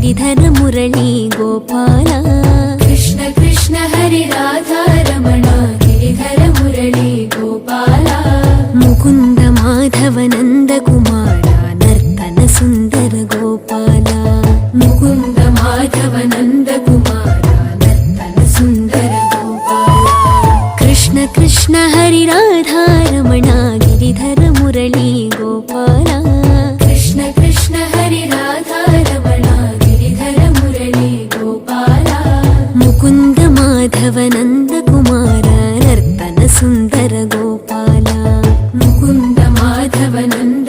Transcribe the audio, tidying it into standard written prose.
गिरिधर मुरली गोपाल कृष्ण कृष्ण हरे राधा रमण गिरिधर मुरली गोपाल मुकुंद माधव नंद कुमार नर्तन सुंदर गोपाल मुकुंद माधव नंद कुमार नर्तन सुंदर गोपाल कृष्ण कृष्ण हरि राधा रमण गिरिधर मुरली गोपाल कृष्ण कृष्ण हरे राधा रमण गिरिधर मुरली गोपाल मुकुंद माधव नंद कुमार नर्तन सुंदर गोपाल मुकुंद माधव नंद